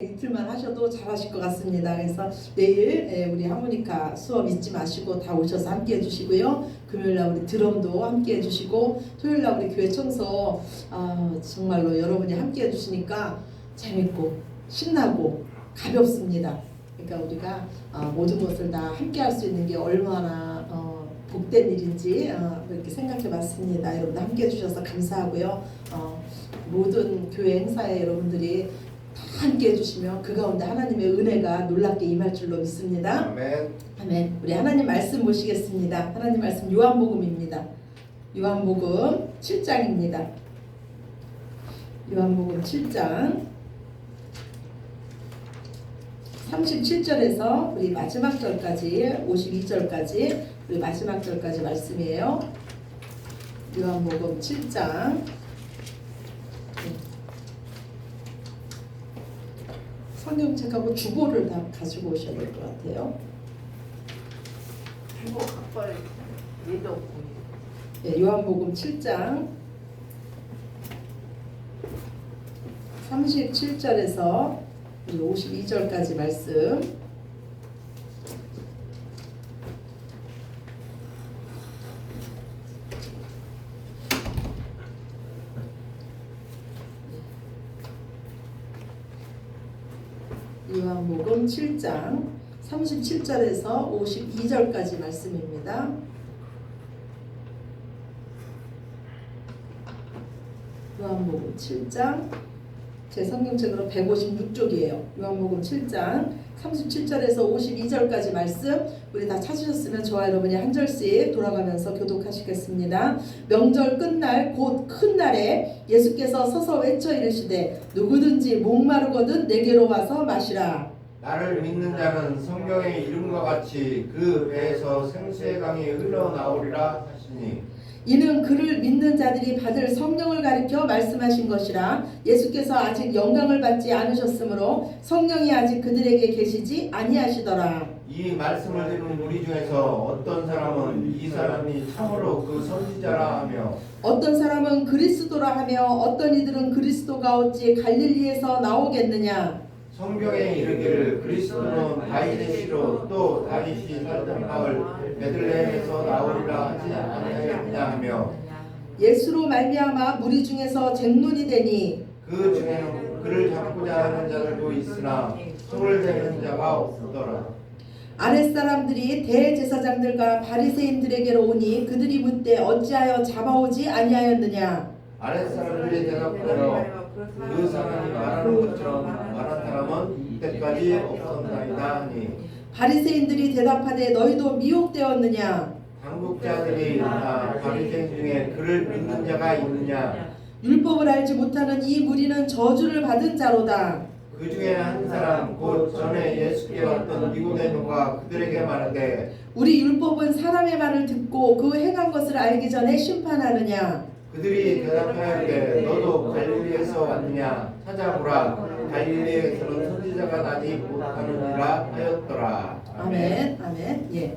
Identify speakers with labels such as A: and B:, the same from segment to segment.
A: 이틀만 하셔도 잘하실 것 같습니다. 그래서 내일 우리 하모니카 수업 잊지 마시고 다 오셔서 함께 해주시고요. 금요일날 우리 드럼도 함께 해주시고, 토요일날 우리 교회 청소 정말로 여러분이 함께 해주시니까 재밌고 신나고 가볍습니다. 그러니까 우리가 모든 것을 다 함께 할 수 있는 게 얼마나 복된 일인지 이렇게 생각해 봤습니다. 여러분들 함께 해주셔서 감사하고요. 모든 교회 행사에 여러분들이 함께 해주시면 그 가운데 하나님의 은혜가 놀랍게 임할 줄로 믿습니다.
B: 아멘.
A: 아멘. 우리 하나님 말씀 보시겠습니다. 하나님 말씀 요한복음입니다. 요한복음 7장입니다. 요한복음 7장 37절에서 우리 마지막 절까지 52절까지 우리 마지막 절까지 말씀이에요. 요한복음 7장 성경책하고 주보를 다 가지고 오셔야 될 것 같아요.
C: 주보 갖고 얘도 없고.
A: 네, 요한복음 7장 37절에서 52절까지 말씀. 요한복음 7장 37절에서 52절까지 말씀입니다. 요한복음 7장 제 성경책으로 156쪽이에요. 요한복음 7장 37절에서 52절까지 말씀 우리 다 찾으셨으면 저와 여러분이 한 절씩 돌아가면서 교독하시겠습니다. 명절 끝날 곧 큰 날에 예수께서 서서 외쳐 이르시되 누구든지 목마르거든 내게로 와서 마시라.
B: 나를 믿는 자는 성경의 이름과 같이 그 배에서 생수의 강이 흘러나오리라 하시니
A: 이는 그를 믿는 자들이 받을 성령을 가리켜 말씀하신 것이라. 예수께서 아직 영광을 받지 않으셨으므로 성령이 아직 그들에게 계시지 아니하시더라.
B: 이 말씀을 들은 우리 중에서 어떤 사람은 이 사람이 참으로 그 선지자라 하며
A: 어떤 사람은 그리스도라 하며 어떤 이들은 그리스도가 어찌 갈릴리에서 나오겠느냐.
B: 성경에 이르기를 그리스도는 다윗의 또 다윗이 살던 마을 베들레헴에서 나오리라 하지 아니하였느냐 하며
A: 예수로 말미암아 무리 중에서 쟁론이 되니
B: 그 중에는 그를 잡고자 하는 자들도 있으나 손을 대는 자가 없더라.
A: 아랫사람들이 대제사장들과 바리새인들에게로 오니 그들이 묻되 어찌하여 잡아오지 아니하였느냐.
B: 아랫사람들이 대답하여 그 사람이 말하는 것처럼 말한 사람은 이때까지 없었나이다 하니
A: 바리새인들이 대답하되 너희도 미혹되었느냐.
B: 당국자들이 바리새인 중에 그를 믿는 자가 있느냐.
A: 율법을 알지 못하는 이 무리는 저주를 받은 자로다.
B: 그 중에 한 사람 곧 전에 예수께 왔던 니고데모가 그들에게 말하되
A: 우리 율법은 사람의 말을 듣고 그 행한 것을 알기 전에 심판하느냐.
B: 그들이 대답하였되 너도 갈릴리에서 왔느냐 찾아보라 갈릴리에서는 선지자가 나지 못하느니라 하였더라.
A: 아멘. 아멘. 예.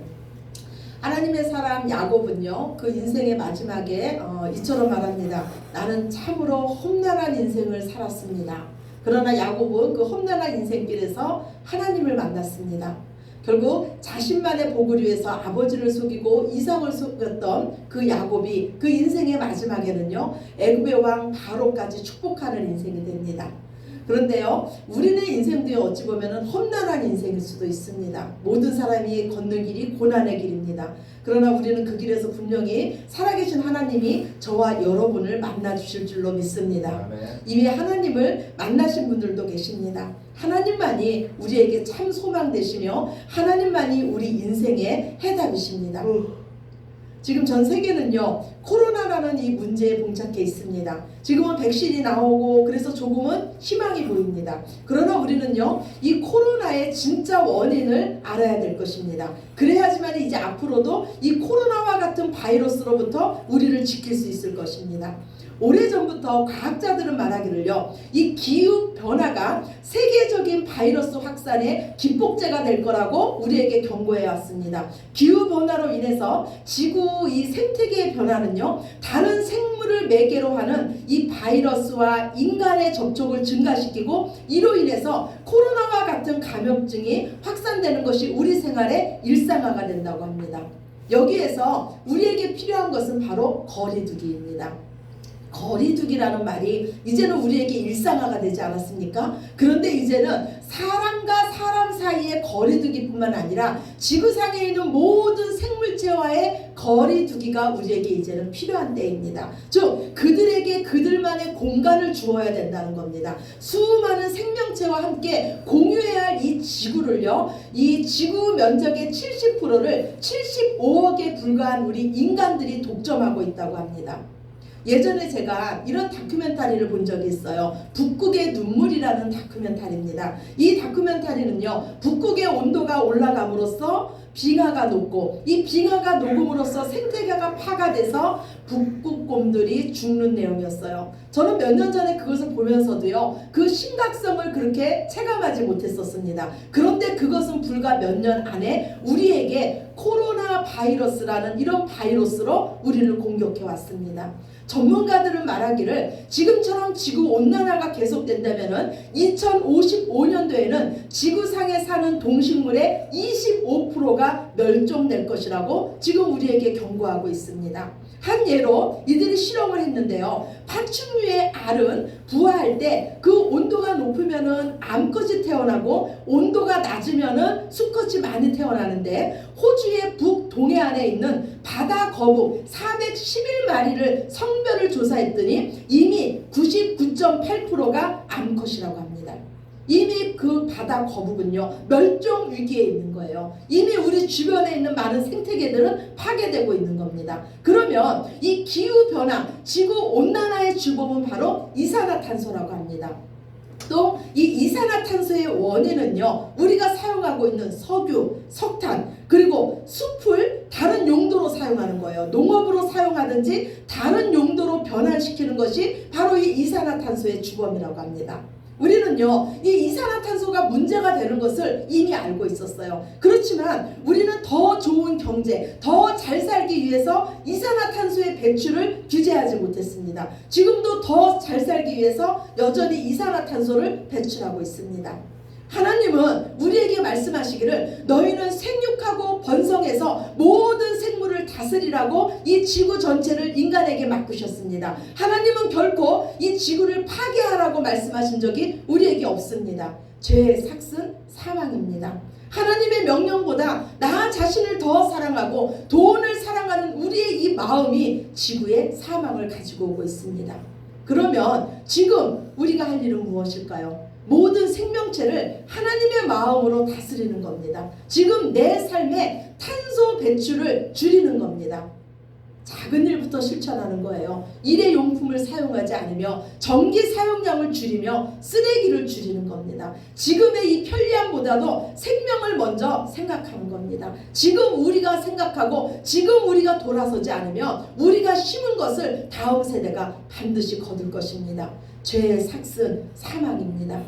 A: 하나님의 사람 야곱은요, 그 인생의 마지막에 이처럼 말합니다. 나는 참으로 험난한 인생을 살았습니다. 그러나 야곱은 그 험난한 인생길에서 하나님을 만났습니다. 결국 자신만의 복을 위해서 아버지를 속이고 이삭을 속였던 그 야곱이 그 인생의 마지막에는요, 애굽의 왕 바로까지 축복하는 인생이 됩니다. 그런데요, 우리네 인생도 어찌 보면 험난한 인생일 수도 있습니다. 모든 사람이 걷는 길이 고난의 길입니다. 그러나 우리는 그 길에서 분명히 살아계신 하나님이 저와 여러분을 만나 주실 줄로 믿습니다.
B: 아멘.
A: 이미 하나님을 만나신 분들도 계십니다. 하나님만이 우리에게 참 소망 되시며 하나님만이 우리 인생의 해답이십니다. 지금 전 세계는요, 코로나라는 이 문제에 봉착해 있습니다. 지금은 백신이 나오고 그래서 조금은 희망이 보입니다. 그러나 우리는요, 이 코로나의 진짜 원인을 알아야 될 것입니다. 그래야지만 이제 앞으로도 이 코로나와 같은 바이러스로부터 우리를 지킬 수 있을 것입니다. 오래전부터 과학자들은 말하기를요, 이 기후 변화가 세계적인 세계적인 바이러스 확산의 기폭제가 될 거라고 우리에게 경고해 왔습니다. 기후변화로 인해서 지구 이 생태계의 변화는요, 다른 생물을 매개로 하는 이 바이러스와 인간의 접촉을 증가시키고 이로 인해서 코로나와 같은 감염증이 확산되는 것이 우리 생활의 일상화가 된다고 합니다. 여기에서 우리에게 필요한 것은 바로 거리두기입니다. 거리두기라는 말이 이제는 우리에게 일상화가 되지 않았습니까? 그런데 이제는 사람과 사람 사이의 거리두기뿐만 아니라 지구상에 있는 모든 생물체와의 거리두기가 우리에게 이제는 필요한 때입니다. 즉 그들에게 그들만의 공간을 주어야 된다는 겁니다. 수많은 생명체와 함께 공유해야 할 이 지구를요, 이 지구 면적의 70%를 75억에 불과한 우리 인간들이 독점하고 있다고 합니다. 예전에 제가 이런 다큐멘터리를 본 적이 있어요. 북극의 눈물이라는 다큐멘터리입니다. 이 다큐멘터리는요, 북극의 온도가 올라감으로써 빙하가 녹고 이 빙하가 녹음으로써 생태계가 파괴돼서 북극곰들이 죽는 내용이었어요. 저는 몇 년 전에 그것을 보면서도요, 그 심각성을 그렇게 체감하지 못했었습니다. 그런데 그것은 불과 몇 년 안에 우리에게 코로나 바이러스라는 이런 바이러스로 우리를 공격해 왔습니다. 전문가들은 말하기를 지금처럼 지구 온난화가 계속된다면 2055년도에는 지구상에 사는 동식물의 25%가 멸종될 것이라고 지금 우리에게 경고하고 있습니다. 한 예로 이들이 실험을 했는데요. 파충류의 알은 부화할 때 그 온도가 높으면은 암컷이 태어나고 온도가 낮으면은 수컷이 많이 태어나는데, 호주의 북동해안에 있는 바다 거북 411마리를 성별을 조사했더니 이미 99.8%가 암컷이라고 합니다. 이미 그 바다 거북은요, 멸종 위기에 있는 거예요. 이미 우리 주변에 있는 많은 생태계들은 파괴되고 있는 겁니다. 그러면 이 기후변화, 지구온난화의 주범은 바로 이산화탄소라고 합니다. 또 이 이산화탄소의 원인은요, 우리가 사용하고 있는 석유, 석탄, 그리고 숲을 다른 용도로 사용하는 거예요. 농업으로 사용하든지 다른 용도로 변환시키는 것이 바로 이 이산화탄소의 주범이라고 합니다. 우리는요, 이 이산화탄소가 문제가 되는 것을 이미 알고 있었어요. 그렇지만 우리는 더 좋은 경제, 더 잘 살기 위해서 이산화탄소의 배출을 규제하지 못했습니다. 지금도 더 잘 살기 위해서 여전히 이산화탄소를 배출하고 있습니다. 하나님은 우리에게 말씀하시기를 너희는 생육하고 번성해서 모든 생물을 다스리라고 이 지구 전체를 인간에게 맡기셨습니다. 하나님은 결코 이 지구를 파괴하라고 말씀하신 적이 우리에게 없습니다. 죄의 삭은 사망입니다. 하나님의 명령보다 나 자신을 더 사랑하고 돈을 사랑하는 우리의 이 마음이 지구의 사망을 가지고 오고 있습니다. 그러면 지금 우리가 할 일은 무엇일까요? 모든 생명체를 하나님의 마음으로 다스리는 겁니다. 지금 내 삶의 탄소 배출을 줄이는 겁니다. 작은 일부터 실천하는 거예요. 일회용품을 사용하지 않으며 전기 사용량을 줄이며 쓰레기를 줄이는 겁니다. 지금의 이 편리함보다도 생명을 먼저 생각하는 겁니다. 지금 우리가 생각하고 지금 우리가 돌아서지 않으면 우리가 심은 것을 다음 세대가 반드시 거둘 것입니다. 죄의 삭은 사망입니다.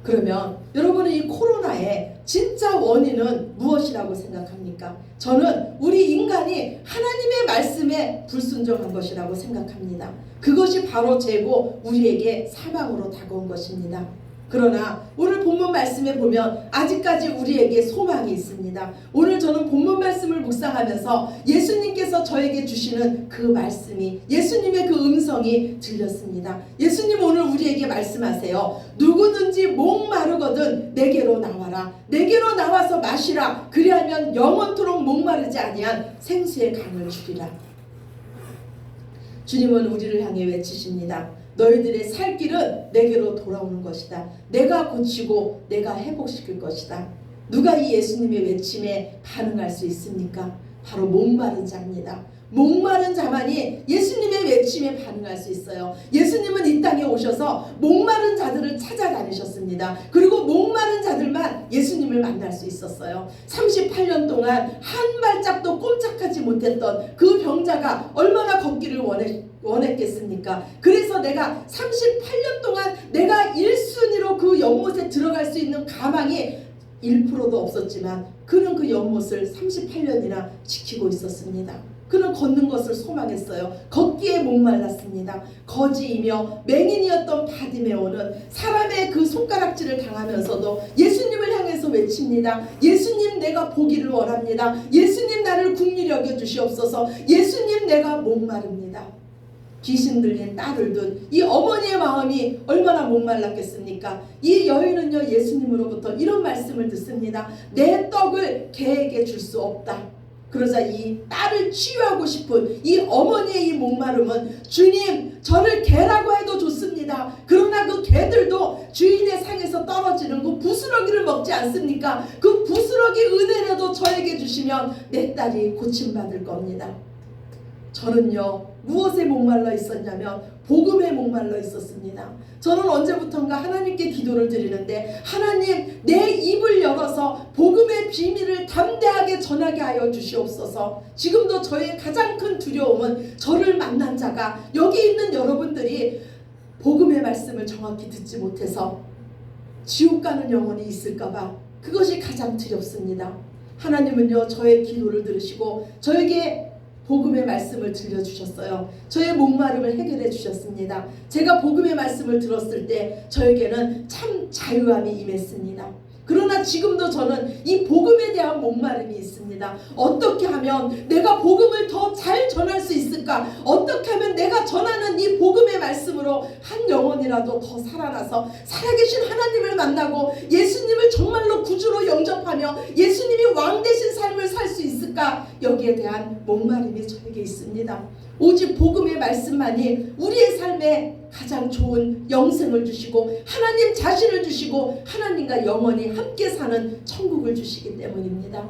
A: 그러면 여러분은 이 코로나의 진짜 원인은 무엇이라고 생각합니까? 저는 우리 인간이 하나님의 말씀에 불순종한 것이라고 생각합니다. 그것이 바로 죄고 우리에게 사망으로 다가온 것입니다. 그러나 오늘 본문 말씀에 보면 아직까지 우리에게 소망이 있습니다. 오늘 저는 본문 말씀을 묵상하면서 예수님께서 저에게 주시는 그 말씀이, 예수님의 그 음성이 들렸습니다. 예수님 오늘 우리에게 말씀하세요. 누구든지 목마르거든 내게로 나와라. 내게로 나와서 마시라. 그리하면 영원토록 목마르지 아니한 생수의 강을 주리라. 주님은 우리를 향해 외치십니다. 너희들의 살 길은 내게로 돌아오는 것이다. 내가 고치고 내가 회복시킬 것이다. 누가 이 예수님의 외침에 반응할 수 있습니까? 바로 목마른 자입니다. 목마른 자만이 예수님의 외침에 반응할 수 있어요. 예수님은 이 땅에 오셔서 목마른 자들을 찾아다니셨습니다. 그리고 목마른 자들만 예수님을 만날 수 있었어요. 38년 동안 한 발짝도 꼼짝하지 못했던 그 병자가 얼마나 걷기를 원했겠습니까? 그래서 내가 38년 동안 내가 1순위로 그 연못에 들어갈 수 있는 가망이 1%도 없었지만 그는 그 연못을 38년이나 지키고 있었습니다. 그는 걷는 것을 소망했어요. 걷기에 목말랐습니다. 거지이며 맹인이었던 바디메오는 사람의 그 손가락질을 당하면서도 예수님을 향해서 외칩니다. 예수님, 내가 보기를 원합니다. 예수님, 나를 긍휼히 여겨 주시옵소서. 예수님, 내가 목마릅니다. 귀신 들린 딸을 둔 이 어머니의 마음이 얼마나 목말랐겠습니까? 이 여인은요, 예수님으로부터 이런 말씀을 듣습니다. 내 떡을 개에게 줄 수 없다. 그러자 이 딸을 치유하고 싶은 이 어머니의 이 목마름은, 주님, 저를 개라고 해도 좋습니다. 그러나 그 개들도 주인의 상에서 떨어지는 그 부스러기를 먹지 않습니까? 그 부스러기 은혜라도 저에게 주시면 내 딸이 고침받을 겁니다. 저는요, 무엇에 목말라 있었냐면 복음에 목말라 있었습니다. 저는 언제부턴가 하나님께 기도를 드리는데, 하나님, 내 입을 열어서 복음의 비밀을 담대하게 전하게 하여 주시옵소서. 지금도 저의 가장 큰 두려움은 저를 만난 자가, 여기 있는 여러분들이 복음의 말씀을 정확히 듣지 못해서 지옥 가는 영혼이 있을까봐, 그것이 가장 두렵습니다. 하나님은요, 저의 기도를 들으시고 저에게 복음의 말씀을 들려주셨어요. 저의 목마름을 해결해 주셨습니다. 제가 복음의 말씀을 들었을 때 저에게는 참 자유함이 임했습니다. 그러나 지금도 저는 이 복음에 대한 목마름이 있습니다. 어떻게 하면 내가 복음을 더 잘 전할 수 있을까? 어떻게 하면 내가 전하는 이 복음의 말씀으로 한 영혼이라도 더 살아나서 살아계신 하나님을 만나고 예수님을 정말로 구주로 영접하며 예수님이 왕 되신 삶을 살 수 있을까? 여기에 대한 목마름이 저에게 있습니다. 오직 복음의 말씀만이 우리의 삶에 가장 좋은 영생을 주시고 하나님 자신을 주시고 하나님과 영원히 함께 사는 천국을 주시기 때문입니다.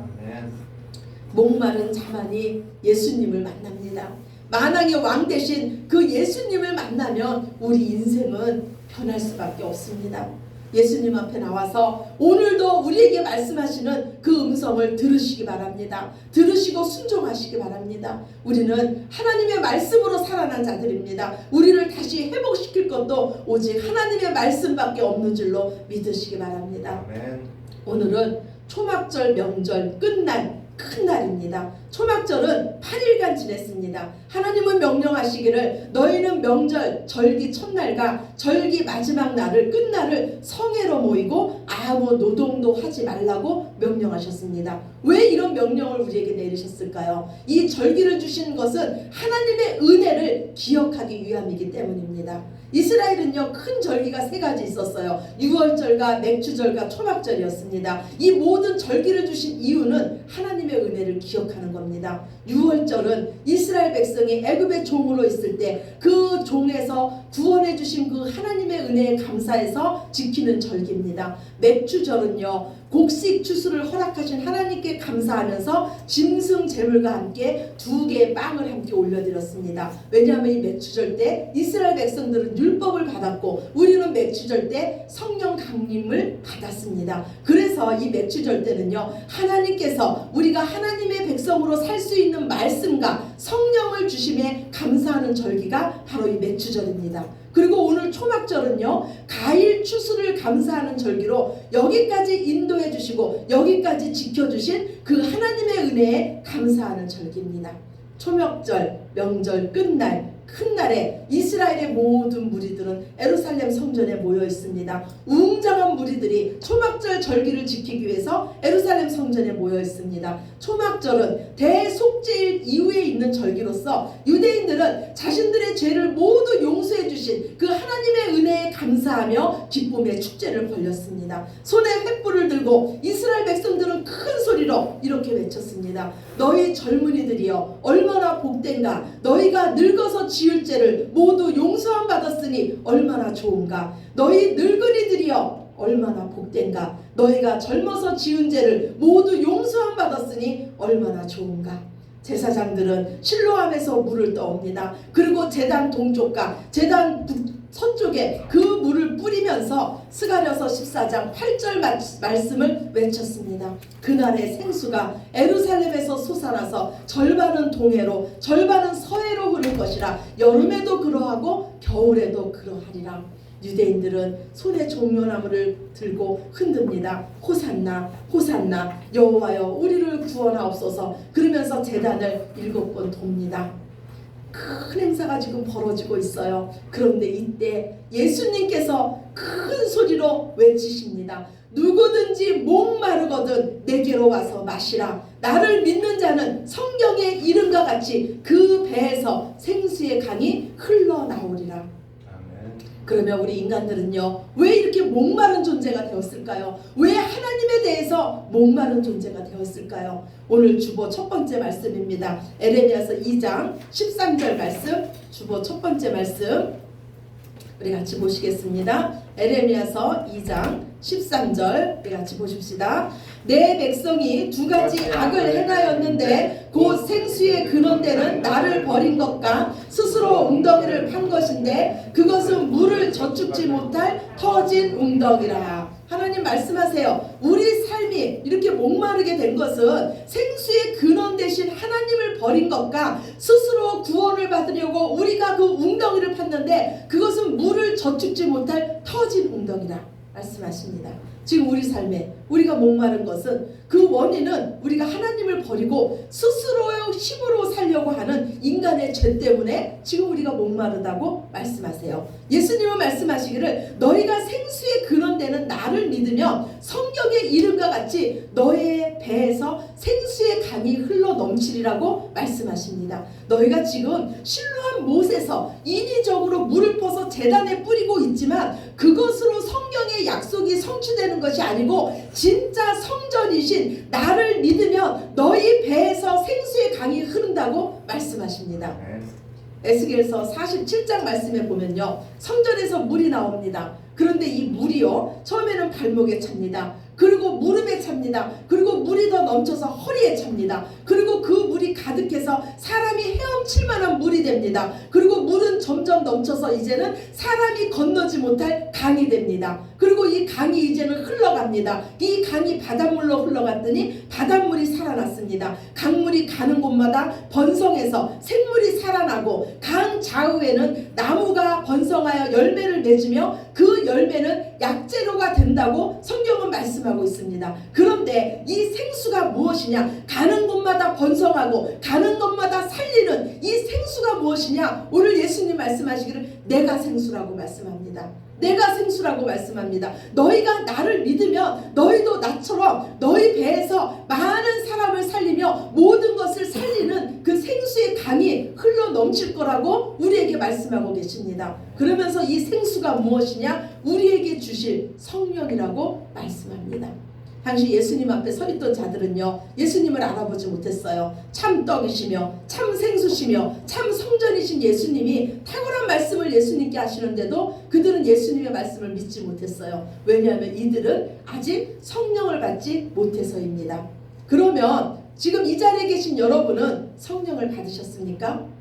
A: 목마른 자만이 예수님을 만납니다. 만왕의 왕 대신 그 예수님을 만나면 우리 인생은 변할 수밖에 없습니다. 예수님 앞에 나와서 오늘도 우리에게 말씀하시는 그 음성을 들으시기 바랍니다. 들으시고 순종하시기 바랍니다. 우리는 하나님의 말씀으로 살아난 자들입니다. 우리를 다시 회복시킬 것도 오직 하나님의 말씀밖에 없는 줄로 믿으시기 바랍니다.
B: 아멘.
A: 오늘은 초막절 명절 끝날 큰 날입니다. 초막절은 8일간 지냈습니다. 하나님은 명령하시기를 너희는 명절 절기 첫날과 절기 마지막 날을 끝날을 성회로 모이고 아무 노동도 하지 말라고 명령하셨습니다. 왜 이런 명령을 우리에게 내리셨을까요? 이 절기를 주신 것은 하나님의 은혜를 기억하기 위함이기 때문입니다. 이스라엘은요, 큰 절기가 3가지 있었어요. 유월절과 맥주절과 초막절이었습니다. 이 모든 절기를 주신 이유는 하나님의 은혜를 기억하는 겁니다. 유월절은 이스라엘 백성이 애굽의 종으로 있을 때 그 종에서 구원해 주신 그 하나님의 은혜에 감사해서 지키는 절기입니다. 맥주절은요, 곡식 추수를 허락하신 하나님께 감사하면서 짐승 제물과 함께 2개의 빵을 함께 올려드렸습니다. 왜냐하면 이 맥주절 때 이스라엘 백성들은 율법을 받았고 우리는 맥주절 때 성령 강림을 받았습니다. 그래서 이 맥주절 때는요, 하나님께서 우리가 하나님의 백성으로 살 수 있는 말씀과 성령을 주심에 감사하는 절기가 바로 이 맥주절입니다. 그리고 오늘 초막절은요, 가일 추수를 감사하는 절기로 여기까지 인도해 주시고 여기까지 지켜주신 그 하나님의 은혜에 감사하는 절기입니다. 초막절 명절 끝날 큰 날에 이스라엘의 모든 무리들은 에루살렘 성전에 모여 있습니다. 웅장한 무리들이 초막절 절기를 지키기 위해서 에루살렘 성전에 모여 있습니다. 초막절은 대속죄일 이후에 있는 절기로서 유대인들은 자신들의 죄를 모두 용서해 주신 그 하나님의 은혜에 감사하며 기쁨의 축제를 벌였습니다. 손에 횃불을 들고 이스라엘 백성들은 큰 소리로 이렇게 외쳤습니다. 너희 젊은이들이여 얼마나 복된가. 너희가 늙어서 지을 죄를 모두 용서함 받았으니 얼마나 좋은가. 너희 늙은이들이여 얼마나 복된가. 너희가 젊어서 지은 죄를 모두 용서함 받았으니 얼마나 좋은가. 제사장들은 실로암에서 물을 떠옵니다. 그리고 제단 동쪽과 제단 서쪽에 그 물을 뿌리면서 스가랴서 14장 8절 말씀을 외쳤습니다. 그날의 생수가 에루살렘에서 솟아나서 절반은 동해로 절반은 서해로 흐를 것이라. 여름에도 그러하고 겨울에도 그러하리라. 유대인들은 손에 종려나무를 들고 흔듭니다. 호산나 호산나 여호와여 우리를 구원하옵소서. 그러면서 제단을 7번 돕니다. 큰 행사가 지금 벌어지고 있어요. 그런데 이때 예수님께서 큰 소리로 외치십니다. 누구든지 목마르거든 내게로 와서 마시라. 나를 믿는 자는 성경의 이름과 같이 그 배에서 생수의 강이 흘러나오리라.
B: 아멘.
A: 그러면 우리 인간들은요, 왜 이렇게 목마른 존재가 되었을까요? 왜 하나님에 대해서 목마른 존재가 되었을까요? 오늘 주보 첫 번째 말씀입니다. 에레미야서 2장 13절 말씀, 주보 첫 번째 말씀 우리 같이 보시겠습니다. 에레미야서 2장 13절 우리 같이 보십시다. 내 백성이 두 가지 악을 행하였는데 곧 생수의 근원되는 나를 버린 것과 스스로 웅덩이를 판 것인데 그것은 물을 저축지 못할 터진 웅덩이라. 하나님 말씀하세요. 우리 삶이 이렇게 목마르게 된 것은 생수의 근원 대신 하나님을 버린 것과 스스로 구원을 받으려고 우리가 그 웅덩이를 팠는데 그것은 물을 저축지 못할 터진 웅덩이라 말씀하십니다. 지금 우리 삶에 우리가 목마른 것은 그 원인은 우리가 하나님을 버리고 스스로의 힘으로 살려고 하는 인간의 죄 때문에 지금 우리가 목마르다고 말씀하세요. 예수님은 말씀하시기를 너희가 생수의 근원되는 나를 믿으면 성경의 이름과 같이 너의 배에서 생수의 강이 흘러 넘치리라고 말씀하십니다. 너희가 지금 실로암 못에서 인위적으로 물을 퍼서 제단에 뿌리고 있지만 그것으로 성경의 약속이 성취되는 것이 아니고 진짜 성전이신 나를 믿으면 너희 배에서 생수의 강이 흐른다고 말씀하십니다. 에스겔서 47장 말씀에 보면요, 성전에서 물이 나옵니다. 그런데 이 물이요, 처음에는 발목에 찹니다. 그리고 무릎에 찹니다. 그리고 물이 더 넘쳐서 허리에 찹니다. 그리고 그 물이 가득해서 사람이 헤엄칠 만한 물이 됩니다. 그리고 물은 점점 넘쳐서 이제는 사람이 건너지 못할 강이 됩니다. 그리고 이 강이 이제는 흘러갑니다. 이 강이 바닷물로 흘러갔더니 바닷물이 살아났습니다. 강물이 가는 곳마다 번성해서 생물이 살아나고 강 좌우에는 나무가 번성하여 열매를 맺으며 그 열매는 약재료가 된다고 성경은 말씀하고 있습니다. 그런데 이 생수가 무엇이냐? 가는 곳마다 번성하고 가는 곳마다 살리는 이 생수가 무엇이냐? 오늘 예수님 말씀하시기를 내가 생수라고 말씀합니다. 내가 생수라고 말씀합니다. 너희가 나를 믿으면 너희도 나처럼 너희 배에서 많은 사람을 살리며 모든 것을 살리는 그 생수의 강이 흘러 넘칠 거라고 우리에게 말씀하고 계십니다. 그러면서 이 생수가 무엇이냐? 우리에게 주실 성령이라고 말씀합니다. 당시 예수님 앞에 서 있던 자들은요, 예수님을 알아보지 못했어요. 참 떡이시며 참 생수시며 참 성전이신 예수님이 탁월한 말씀을 예수님께 하시는데도 그들은 예수님의 말씀을 믿지 못했어요. 왜냐하면 이들은 아직 성령을 받지 못해서입니다. 그러면 지금 이 자리에 계신 여러분은 성령을 받으셨습니까?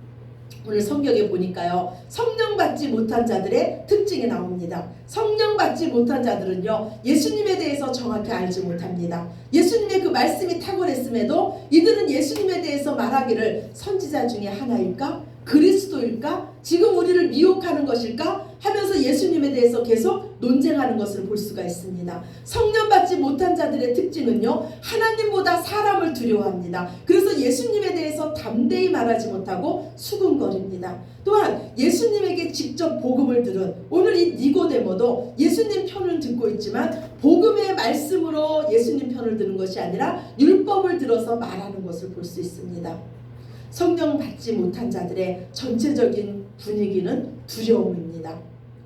A: 오늘 성경에 보니까요, 성령 받지 못한 자들의 특징이 나옵니다. 성령 받지 못한 자들은요, 예수님에 대해서 정확히 알지 못합니다. 예수님의 그 말씀이 탁월했음에도 이들은 예수님에 대해서 말하기를 선지자 중에 하나일까? 그리스도일까? 지금 우리를 미혹하는 것일까? 하면서 예수님에 대해서 계속 논쟁하는 것을 볼 수가 있습니다. 성령 받지 못한 자들의 특징은요, 하나님보다 사람을 두려워합니다. 그래서 예수님에 대해서 담대히 말하지 못하고 수군거립니다. 또한 예수님에게 직접 복음을 들은 오늘 이 니고데모도 예수님 편을 듣고 있지만 복음의 말씀으로 예수님 편을 듣는 것이 아니라 율법을 들어서 말하는 것을 볼 수 있습니다. 성령 받지 못한 자들의 전체적인 분위기는 두려움입니다.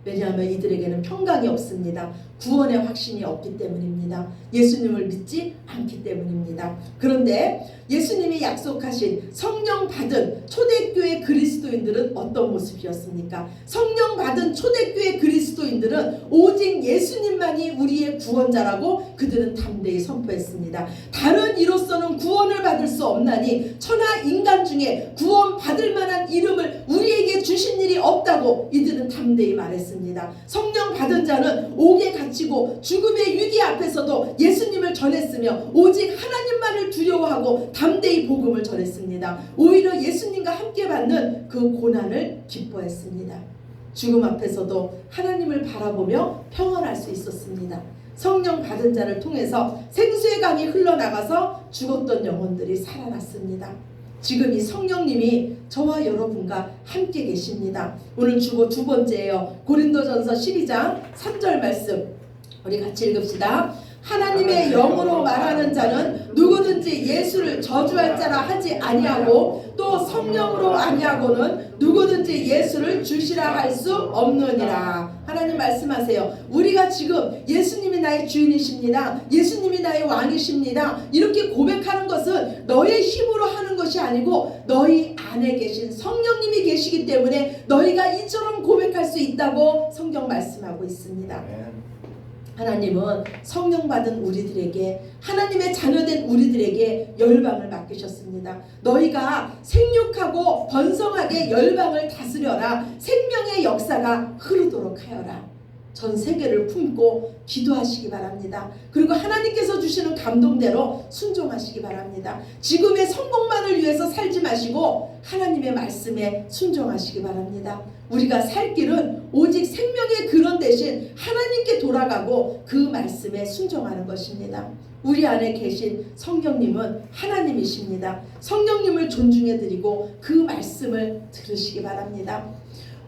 A: 왜냐하면 이들에게는 평강이 없습니다. 구원의 확신이 없기 때문입니다. 예수님을 믿지 않기 때문입니다. 그런데 예수님이 약속하신 성령 받은 초대교회 그리스도인들은 어떤 모습이었습니까? 성령 받은 초대교회 그리스도인들은 오직 예수님만이 우리의 구원자라고 그들은 담대히 선포했습니다. 다른 이로서는 구원을 받을 수 없나니 천하 인간 중에 구원 받을 만한 이름을 우리에게 주신 일이 없다고 이들은 담대히 말했습니다. 성령 받은 자는 옥에 갇히고 죽음의 위기 앞에서도 예수님을 전했으며 오직 하나님만을 두려워하고 담대히 복음을 전했습니다. 오히려 예수님과 함께 받는 그 고난을 기뻐했습니다. 죽음 앞에서도 하나님을 바라보며 평안할 수 있었습니다. 성령 받은 자를 통해서 생수의 강이 흘러나가서 죽었던 영혼들이 살아났습니다. 지금 이 성령님이 저와 여러분과 함께 계십니다. 오늘 주보 두 번째예요. 고린도전서 12장 3절 말씀 우리 같이 읽읍시다. 하나님의 영으로 말하는 자는 누구든지 예수를 저주할 자라 하지 아니하고 또 성령으로 아니하고는 누구든지 예수를 주시라 할 수 없느니라. 하나님 말씀하세요. 우리가 지금 예수님이 나의 주인이십니다. 예수님이 나의 왕이십니다. 이렇게 고백하는 것은 너의 힘으로 하는 것이 아니고 너희 안에 계신 성령님이 계시기 때문에 너희가 이처럼 고백할 수 있다고 성경 말씀하고 있습니다. 하나님은 성령 받은 우리들에게 하나님의 자녀된 우리들에게 열방을 맡기셨습니다. 너희가 생육하고 번성하게 열방을 다스려라. 생명의 역사가 흐르도록 하여라. 전 세계를 품고 기도하시기 바랍니다. 그리고 하나님께서 주시는 감동대로 순종하시기 바랍니다. 지금의 성공만을 위해서 살지 마시고 하나님의 말씀에 순종하시기 바랍니다. 우리가 살 길은 오직 생명의 근원 대신 하나님께 돌아가고 그 말씀에 순종하는 것입니다. 우리 안에 계신 성령님은 하나님이십니다. 성령님을 존중해드리고 그 말씀을 들으시기 바랍니다.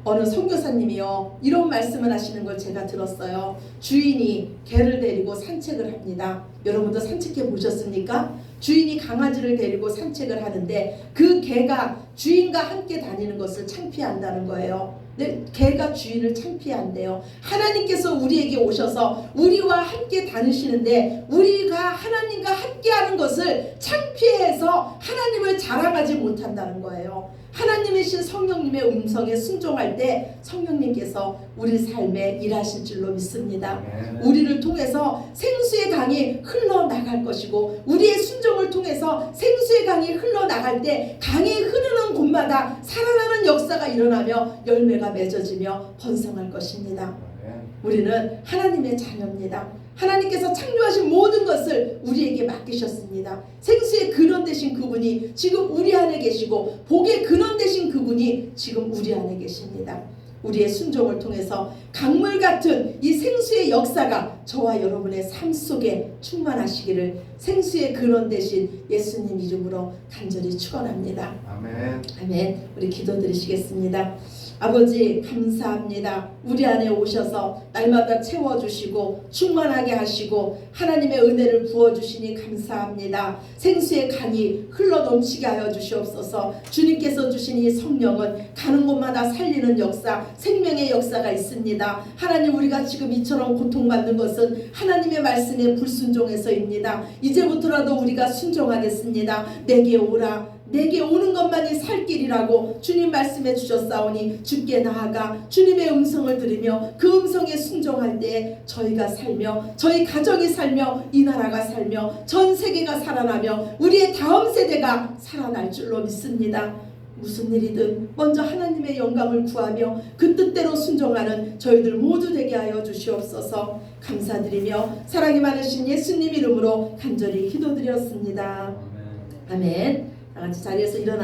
A: 어느 선교사님이요 이런 말씀을 하시는 걸 제가 들었어요. 주인이 개를 데리고 산책을 합니다. 여러분도 산책해 보셨습니까? 주인이 강아지를 데리고 산책을 하는데 그 개가 주인과 함께 다니는 것을 창피한다는 거예요. 근데 개가 주인을 창피한대요. 하나님께서 우리에게 오셔서 우리와 함께 다니시는데 우리가 하나님과 함께하는 것을 창피해서 하나님을 자랑하지 못한다는 거예요. 하나님이신 성령님의 음성에 순종할 때 성령님께서 우리 삶에 일하실 줄로 믿습니다. 우리를 통해서 생수의 강이 흘러나갈 것이고 우리의 순종을 통해서 생수의 강이 흘러나갈 때 강이 흐르는 곳마다 살아나는 역사가 일어나며 열매가 맺어지며 번성할 것입니다. 우리는 하나님의 자녀입니다. 하나님께서 창조하신 모든 것을 우리에게 맡기셨습니다. 생수의 근원 되신 그분이 지금 우리 안에 계시고 복의 근원 되신 그분이 지금 우리 안에 계십니다. 우리의 순종을 통해서 강물 같은 이 생수의 역사가 저와 여러분의 삶 속에 충만하시기를 생수의 근원 되신 예수님 이름으로 간절히 축원합니다.
B: 아멘.
A: 아멘. 우리 기도드리시겠습니다. 아버지 감사합니다. 우리 안에 오셔서 날마다 채워주시고 충만하게 하시고 하나님의 은혜를 부어주시니 감사합니다. 생수의 강이 흘러넘치게 하여 주시옵소서. 주님께서 주신 이 성령은 가는 곳마다 살리는 역사, 생명의 역사가 있습니다. 하나님 우리가 지금 이처럼 고통받는 것은 하나님의 말씀에 불순종해서입니다. 이제부터라도 우리가 순종하겠습니다. 내게 오라. 내게 오는 것만이 살 길이라고 주님 말씀해 주셨사오니 주께 나아가 주님의 음성을 들으며 그 음성에 순종할 때 저희가 살며 저희 가정이 살며 이 나라가 살며 전 세계가 살아나며 우리의 다음 세대가 살아날 줄로 믿습니다. 무슨 일이든 먼저 하나님의 영광을 구하며 그 뜻대로 순종하는 저희들 모두 되게 하여 주시옵소서. 감사드리며 사랑이 많으신 예수님 이름으로 간절히 기도드렸습니다. 아멘. 다 같이 자리에서 일어나